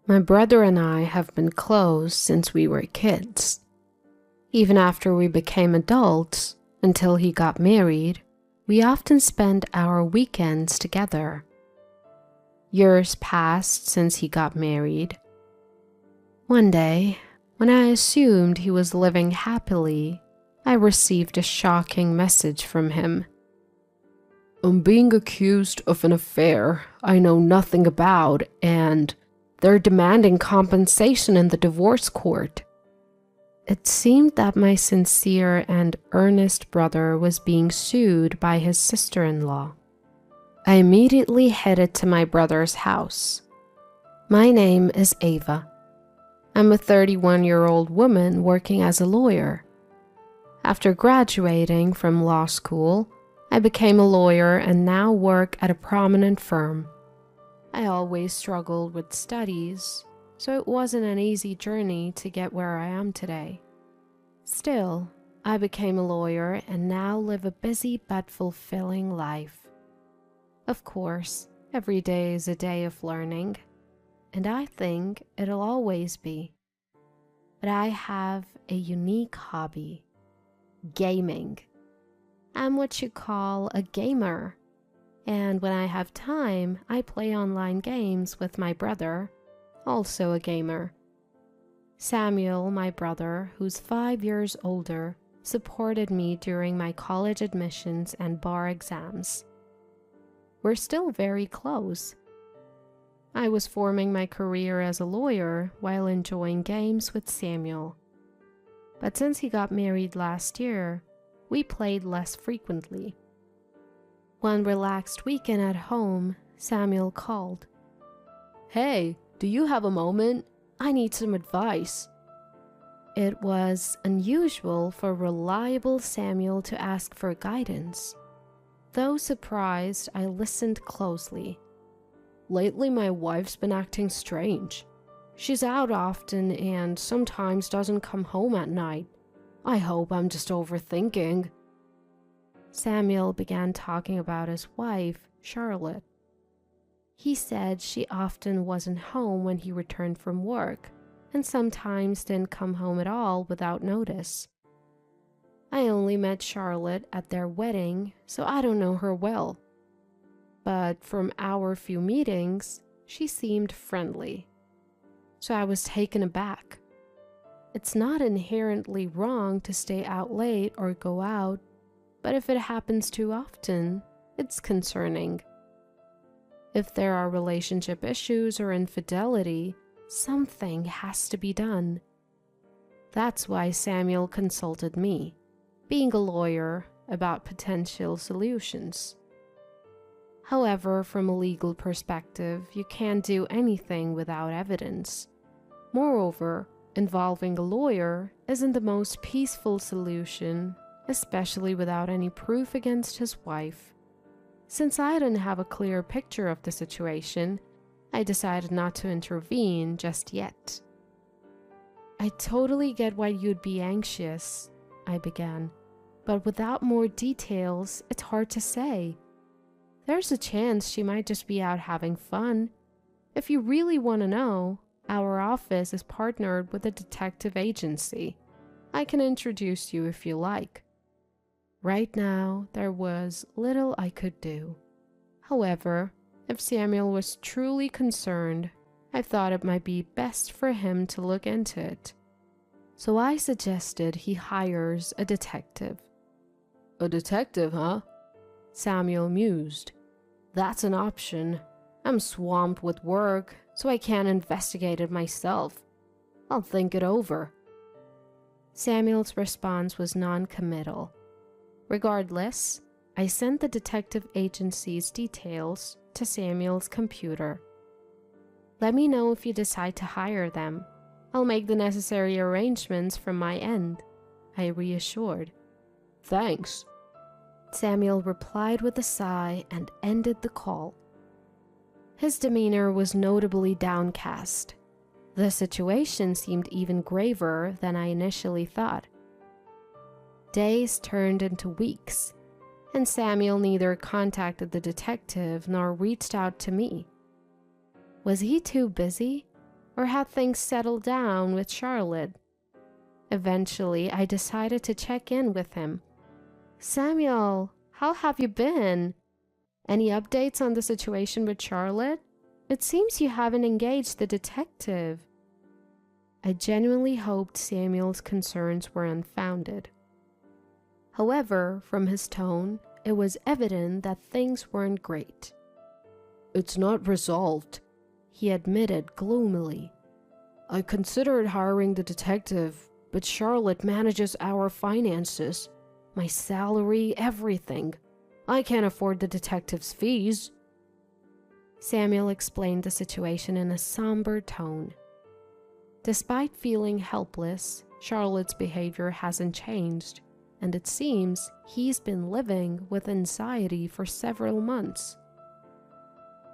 My brother and I have been close since we were kids. Even after we became adults, until he got married, we often spent our weekends together. Years passed since he got married. One day, when I assumed he was living happily, I received a shocking message from him. "I'm being accused of an affair I know nothing about, and they're demanding compensation in the divorce court." It seemed that my sincere and earnest brother was being sued by his sister-in-law. I immediately headed to my brother's house. My name is Ava. I'm a 31-year-old woman working as a lawyer. After graduating from law school, I became a lawyer and now work at a prominent firm. I always struggled with studies, so it wasn't an easy journey to get where I am today. Still, I became a lawyer and now live a busy but fulfilling life. Of course, every day is a day of learning, and I think it'll always be. But I have a unique hobby: gaming. I'm what you call a gamer, and when I have time, I play online games with my brother, also a gamer. Samuel, my brother, who's 5 years older, supported me during my college admissions and bar exams. We're still very close. I was forming my career as a lawyer while enjoying games with Samuel. But since he got married last year, we played less frequently. One relaxed weekend at home, Samuel called. "Hey, do you have a moment? I need some advice." It was unusual for reliable Samuel to ask for guidance. Though surprised, I listened closely. "Lately, my wife's been acting strange. She's out often and sometimes doesn't come home at night. I hope I'm just overthinking." Samuel began talking about his wife, Charlotte. He said she often wasn't home when he returned from work, and sometimes didn't come home at all without notice. I only met Charlotte at their wedding, so I don't know her well. But from our few meetings, she seemed friendly. So I was taken aback. It's not inherently wrong to stay out late or go out, but if it happens too often, it's concerning. If there are relationship issues or infidelity, something has to be done. That's why Samuel consulted me, being a lawyer, about potential solutions. However, from a legal perspective, you can't do anything without evidence. Moreover, involving a lawyer isn't the most peaceful solution, especially without any proof against his wife. Since I didn't have a clear picture of the situation, I decided not to intervene just yet. "I totally get why you'd be anxious," I began, "but without more details, it's hard to say. There's a chance she might just be out having fun. If you really want to know, our office is partnered with a detective agency. I can introduce you if you like." Right now, there was little I could do. However, if Samuel was truly concerned, I thought it might be best for him to look into it. So I suggested he hires a detective. "A detective, huh?" Samuel mused. "That's an option. I'm swamped with work, so I can't investigate it myself. I'll think it over." Samuel's response was non-committal. Regardless, I sent the detective agency's details to Samuel's computer. "Let me know if you decide to hire them. I'll make the necessary arrangements from my end," I reassured. "Thanks." Samuel replied with a sigh and ended the call. His demeanor was notably downcast. The situation seemed even graver than I initially thought. Days turned into weeks, and Samuel neither contacted the detective nor reached out to me. Was he too busy? or had things settled down with Charlotte. Eventually, I decided to check in with him. "Samuel, how have you been? Any updates on the situation with Charlotte? It seems you haven't engaged the detective." I genuinely hoped Samuel's concerns were unfounded. However, from his tone, it was evident that things weren't great. "It's not resolved," he admitted gloomily. "I considered hiring the detective, but Charlotte manages our finances, my salary, everything. I can't afford the detective's fees." Samuel explained the situation in a somber tone. Despite feeling helpless, Charlotte's behavior hasn't changed, and it seems he's been living with anxiety for several months.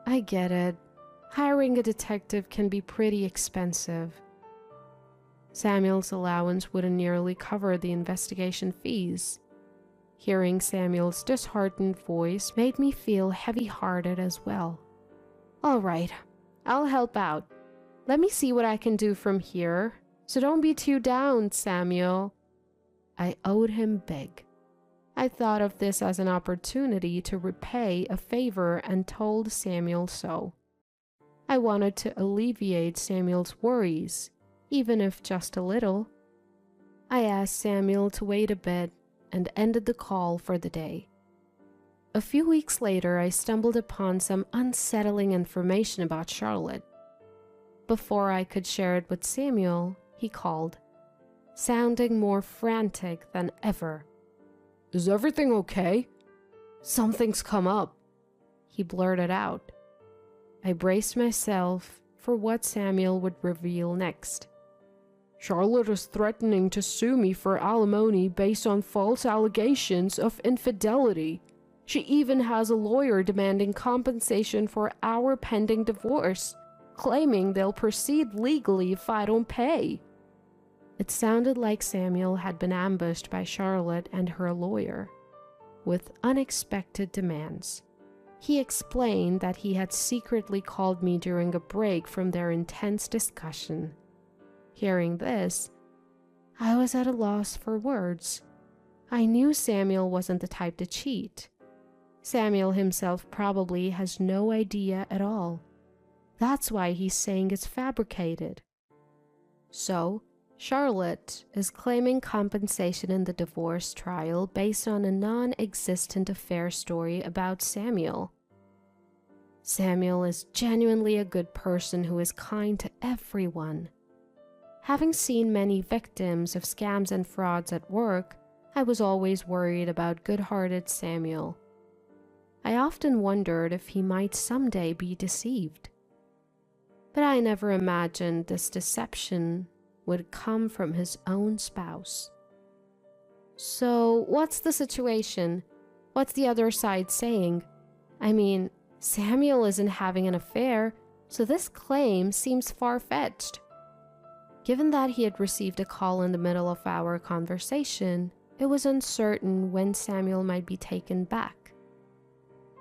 "I get it. Hiring a detective can be pretty expensive." Samuel's allowance wouldn't nearly cover the investigation fees. Hearing Samuel's disheartened voice made me feel heavy-hearted as well. "All right, I'll help out. Let me see what I can do from here, so don't be too down, Samuel." I owed him big. I thought of this as an opportunity to repay a favor and told Samuel so. I wanted to alleviate Samuel's worries, even if just a little. I asked Samuel to wait a bit and ended the call for the day. A few weeks later, I stumbled upon some unsettling information about Charlotte. Before I could share it with Samuel, he called, sounding more frantic than ever. "Is everything okay?" "Something's come up," he blurted out. I braced myself for what Samuel would reveal next. "Charlotte is threatening to sue me for alimony based on false allegations of infidelity. She even has a lawyer demanding compensation for our pending divorce, claiming they'll proceed legally if I don't pay." It sounded like Samuel had been ambushed by Charlotte and her lawyer, with unexpected demands. He explained that he had secretly called me during a break from their intense discussion. Hearing this, I was at a loss for words. I knew Samuel wasn't the type to cheat. Samuel himself probably has no idea at all. That's why he's saying it's fabricated. So, Charlotte is claiming compensation in the divorce trial based on a non-existent affair story about Samuel. Samuel is genuinely a good person who is kind to everyone. Having seen many victims of scams and frauds at work, I was always worried about good-hearted Samuel. I often wondered if he might someday be deceived. But I never imagined this deception would come from his own spouse. "So, what's the situation? What's the other side saying? I mean, Samuel isn't having an affair, so this claim seems far-fetched." Given that he had received a call in the middle of our conversation, it was uncertain when Samuel might be taken back.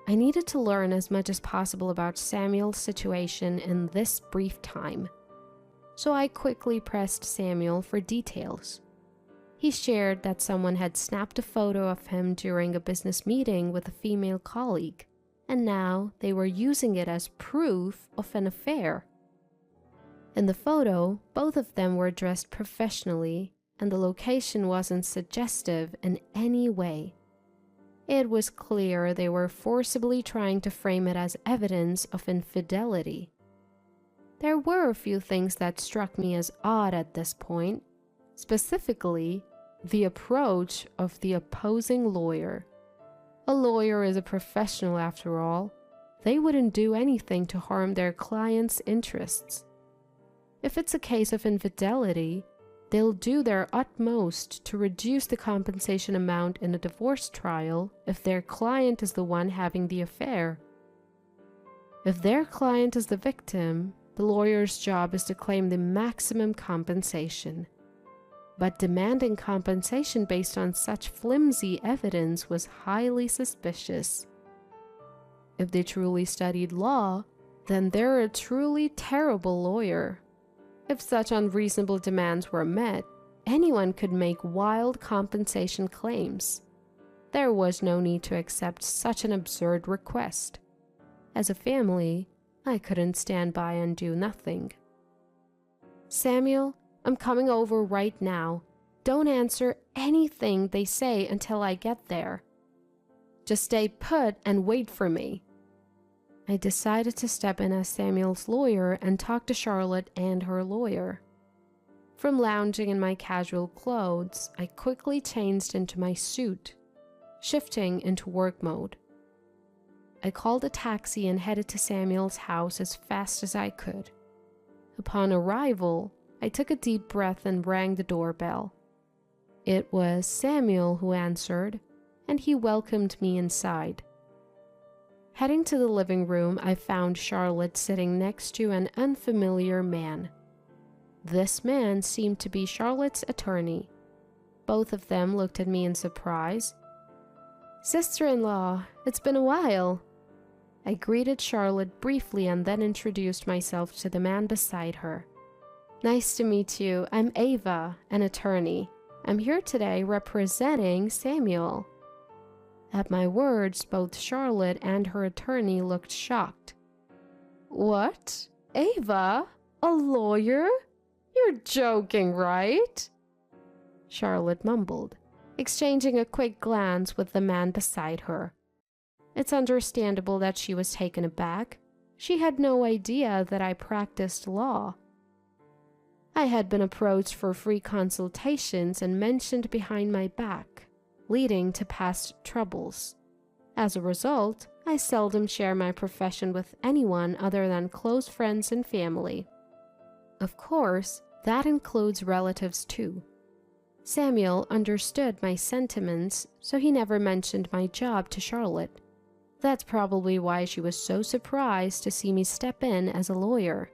I needed to learn as much as possible about Samuel's situation in this brief time, so I quickly pressed Samuel for details. He shared that someone had snapped a photo of him during a business meeting with a female colleague, and now they were using it as proof of an affair. In the photo, both of them were dressed professionally, and the location wasn't suggestive in any way. It was clear they were forcibly trying to frame it as evidence of infidelity. There were a few things that struck me as odd at this point, specifically the approach of the opposing lawyer. A lawyer is a professional after all. They wouldn't do anything to harm their client's interests. If it's a case of infidelity, they'll do their utmost to reduce the compensation amount in a divorce trial if their client is the one having the affair. If their client is the victim, the lawyer's job is to claim the maximum compensation. But demanding compensation based on such flimsy evidence was highly suspicious. If they truly studied law, then they're a truly terrible lawyer. If such unreasonable demands were met, anyone could make wild compensation claims. There was no need to accept such an absurd request. As a family, I couldn't stand by and do nothing. "Samuel, I'm coming over right now. Don't answer anything they say until I get there. Just stay put and wait for me." I decided to step in as Samuel's lawyer and talk to Charlotte and her lawyer. From lounging in my casual clothes, I quickly changed into my suit, shifting into work mode. I called a taxi and headed to Samuel's house as fast as I could. Upon arrival, I took a deep breath and rang the doorbell. It was Samuel who answered, and he welcomed me inside. Heading to the living room, I found Charlotte sitting next to an unfamiliar man. This man seemed to be Charlotte's attorney. Both of them looked at me in surprise. "Sister-in-law, it's been a while." I greeted Charlotte briefly and then introduced myself to the man beside her. "Nice to meet you. I'm Ava, an attorney. I'm here today representing Samuel." At my words, both Charlotte and her attorney looked shocked. "What? Ava? A lawyer? You're joking, right?" Charlotte mumbled, exchanging a quick glance with the man beside her. It's understandable that she was taken aback. She had no idea that I practiced law. I had been approached for free consultations and mentioned behind my back, leading to past troubles. As a result, I seldom share my profession with anyone other than close friends and family. Of course, that includes relatives too. Samuel understood my sentiments, so he never mentioned my job to Charlotte. That's probably why she was so surprised to see me step in as a lawyer.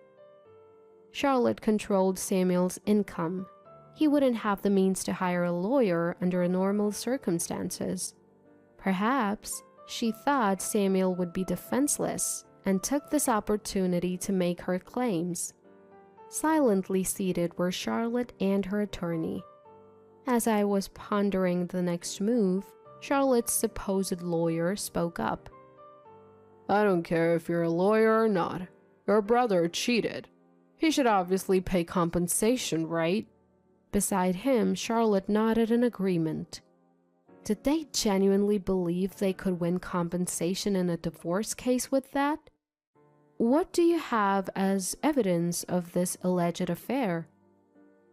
Charlotte controlled Samuel's income. He wouldn't have the means to hire a lawyer under normal circumstances. Perhaps she thought Samuel would be defenseless and took this opportunity to make her claims. Silently seated were Charlotte and her attorney. As I was pondering the next move, Charlotte's supposed lawyer spoke up. "I don't care if you're a lawyer or not. Your brother cheated. He should obviously pay compensation, right?" Beside him, Charlotte nodded in agreement. Did they genuinely believe they could win compensation in a divorce case with that? "What do you have as evidence of this alleged affair?"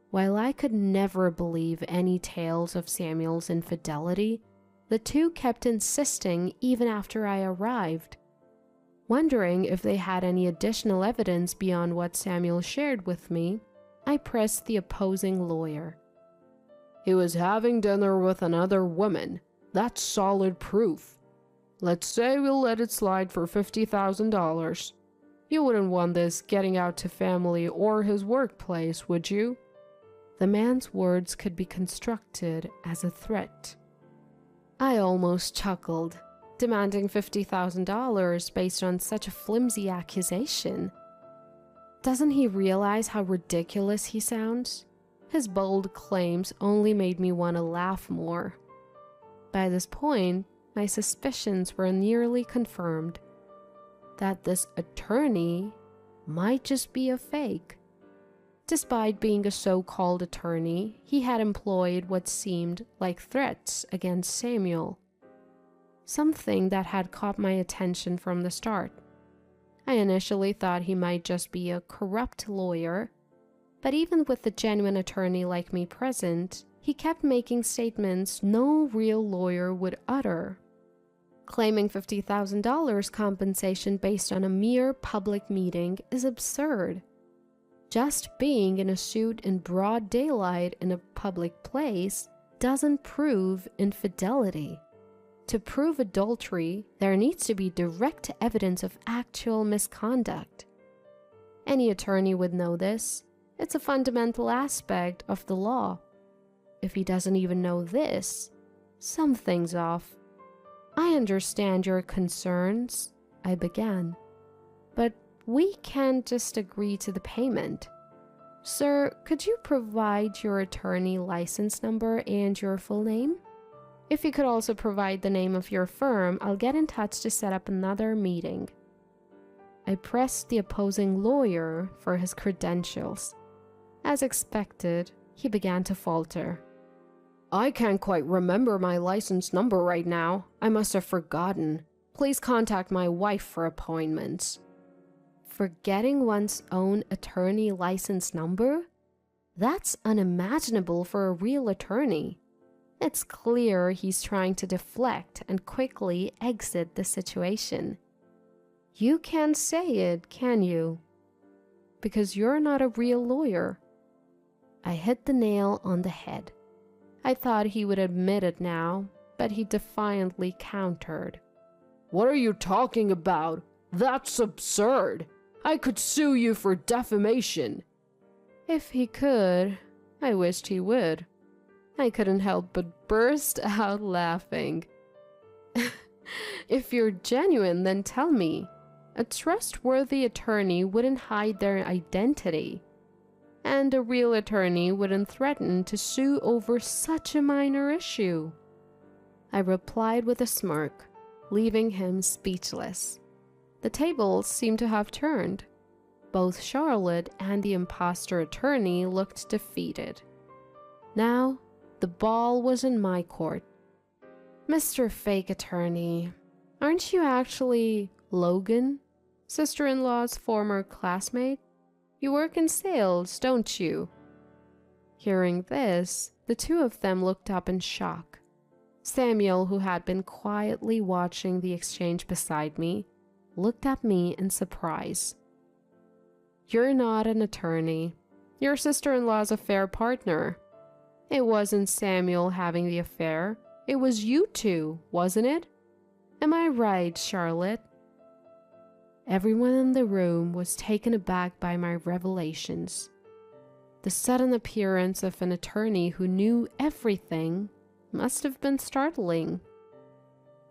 While I could never believe any tales of Samuel's infidelity, the two kept insisting even after I arrived. Wondering if they had any additional evidence beyond what Samuel shared with me, I pressed the opposing lawyer. "He was having dinner with another woman. That's solid proof. Let's say we'll let it slide for $50,000. You wouldn't want this getting out to family or his workplace, would you?" The man's words could be construed as a threat. I almost chuckled, demanding $50,000 based on such a flimsy accusation. Doesn't he realize how ridiculous he sounds? His bold claims only made me want to laugh more. By this point, my suspicions were nearly confirmed that this attorney might just be a fake. Despite being a so-called attorney, he had employed what seemed like threats against Samuel, something that had caught my attention from the start. I initially thought he might just be a corrupt lawyer, but even with a genuine attorney like me present, he kept making statements no real lawyer would utter. Claiming $50,000 compensation based on a mere public meeting is absurd. Just being in a suit in broad daylight in a public place doesn't prove infidelity. To prove adultery, there needs to be direct evidence of actual misconduct. Any attorney would know this. It's a fundamental aspect of the law. If he doesn't even know this, something's off. "I understand your concerns," I began, "but we can't just agree to the payment." Sir, could you provide your attorney license number and your full name? If you could also provide the name of your firm, I'll get in touch to set up another meeting. I pressed the opposing lawyer for his credentials. As expected, he began to falter. I can't quite remember my license number right now. I must have forgotten. Please contact my wife for appointments. Forgetting one's own attorney license number? That's unimaginable for a real attorney. It's clear he's trying to deflect and quickly exit the situation. You can't say it, can you? Because you're not a real lawyer. I hit the nail on the head. I thought he would admit it now, but he defiantly countered. What are you talking about? That's absurd. I could sue you for defamation. If he could, I wished he would. I couldn't help but burst out laughing. If you're genuine, then tell me. A trustworthy attorney wouldn't hide their identity. And a real attorney wouldn't threaten to sue over such a minor issue. I replied with a smirk, leaving him speechless. The tables seemed to have turned. Both Charlotte and the imposter attorney looked defeated. Now, the ball was in my court. Mr. Fake Attorney, aren't you actually Logan, sister-in-law's former classmate? You work in sales, don't you? Hearing this, the two of them looked up in shock. Samuel, who had been quietly watching the exchange beside me, looked at me in surprise. You're not an attorney. Your sister-in-law's affair partner. It wasn't Samuel having the affair. It was you two, wasn't it? Am I right, Charlotte? Everyone in the room was taken aback by my revelations. The sudden appearance of an attorney who knew everything must have been startling.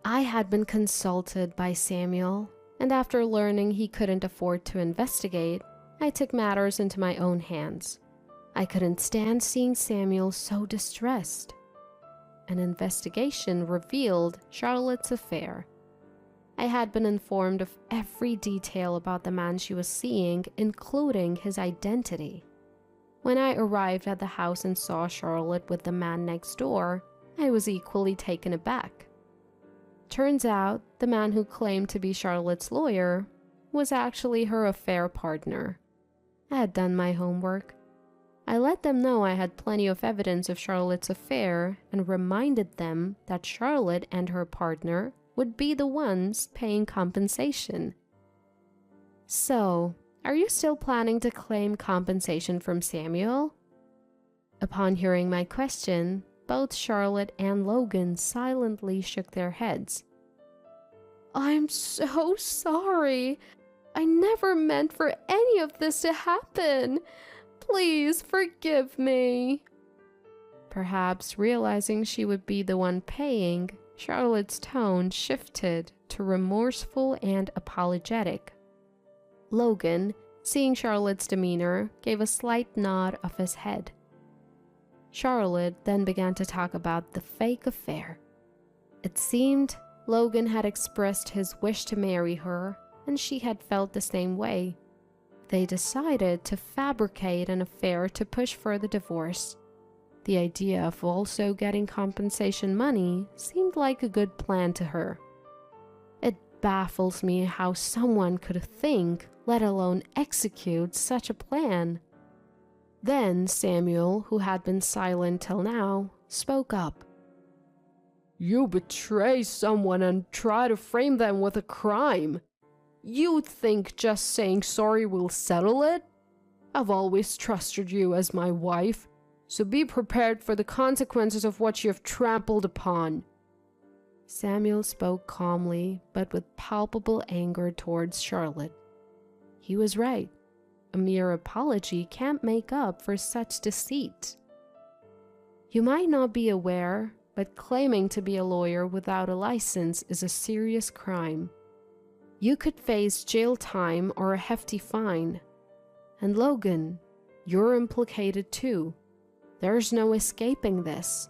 I had been consulted by Samuel, and after learning he couldn't afford to investigate, I took matters into my own hands. I couldn't stand seeing Samuel so distressed. An investigation revealed Charlotte's affair. I had been informed of every detail about the man she was seeing, including his identity. When I arrived at the house and saw Charlotte with the man next door, I was equally taken aback. Turns out, the man who claimed to be Charlotte's lawyer was actually her affair partner. I had done my homework. I let them know I had plenty of evidence of Charlotte's affair and reminded them that Charlotte and her partner would be the ones paying compensation. So, are you still planning to claim compensation from Samuel? Upon hearing my question, both Charlotte and Logan silently shook their heads. I'm so sorry. I never meant for any of this to happen. Please forgive me. Perhaps realizing she would be the one paying, Charlotte's tone shifted to remorseful and apologetic. Logan, seeing Charlotte's demeanor, gave a slight nod of his head. Charlotte then began to talk about the fake affair. It seemed Logan had expressed his wish to marry her, and she had felt the same way. They decided to fabricate an affair to push for the divorce. The idea of also getting compensation money seemed like a good plan to her. It baffles me how someone could think, let alone execute, such a plan. Then Samuel, who had been silent till now, spoke up. You betray someone and try to frame them with a crime. You think just saying sorry will settle it? I've always trusted you as my wife, so be prepared for the consequences of what you have trampled upon. Samuel spoke calmly, but with palpable anger towards Charlotte. He was right. A mere apology can't make up for such deceit. You might not be aware, but claiming to be a lawyer without a license is a serious crime. You could face jail time or a hefty fine. And Logan, You're implicated too. There's no escaping this."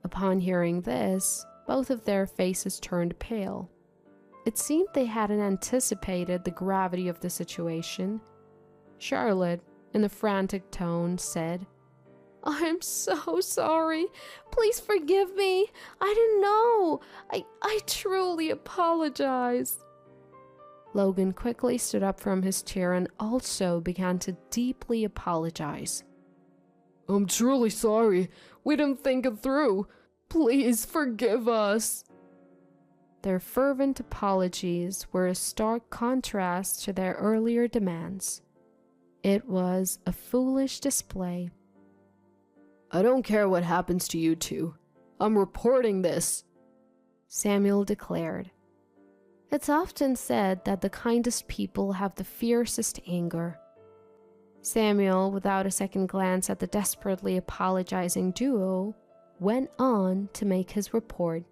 Upon hearing this, both of their faces turned pale. It seemed they hadn't anticipated the gravity of the situation. Charlotte, in a frantic tone, said, "I'm so sorry. Please forgive me. I didn't know. I truly apologize." Logan quickly stood up from his chair and also began to deeply apologize. "I'm truly sorry. We didn't think it through. Please forgive us." Their fervent apologies were a stark contrast to their earlier demands. It was a foolish display. "I don't care what happens to you two. I'm reporting this," Samuel declared. It's often said that the kindest people have the fiercest anger. Samuel, without a second glance at the desperately apologizing duo, went on to make his report.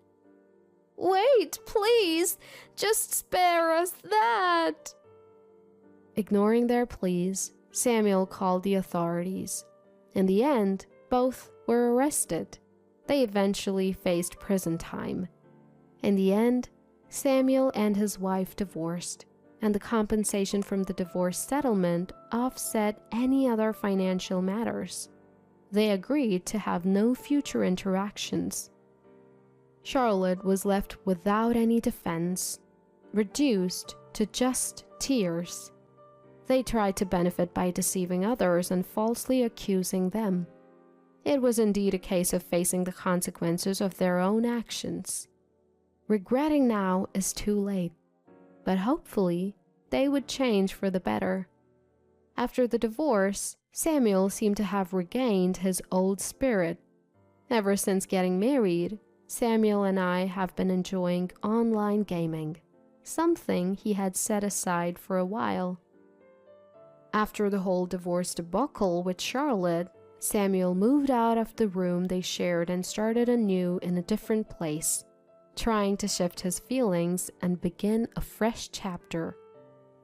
"Wait, please! Just spare us that!" Ignoring their pleas, Samuel called the authorities. In the end, both were arrested. They eventually faced prison time. In the end, Samuel and his wife divorced, and the compensation from the divorce settlement offset any other financial matters. They agreed to have no future interactions. Charlotte was left without any defense, reduced to just tears. They tried to benefit by deceiving others and falsely accusing them. It was indeed a case of facing the consequences of their own actions. Regretting now is too late, but hopefully they would change for the better. After the divorce, Samuel seemed to have regained his old spirit. Ever since getting married, Samuel and I have been enjoying online gaming, something he had set aside for a while. After the whole divorce debacle with Charlotte, Samuel moved out of the room they shared and started anew in a different place, trying to shift his feelings and begin a fresh chapter.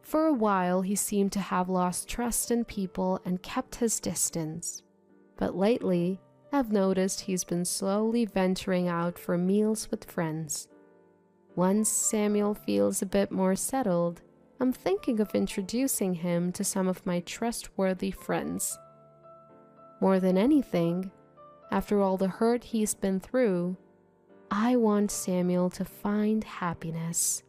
For a while, he seemed to have lost trust in people and kept his distance. But lately, I've noticed he's been slowly venturing out for meals with friends. Once Samuel feels a bit more settled, I'm thinking of introducing him to some of my trustworthy friends. More than anything, after all the hurt he's been through, I want Samuel to find happiness.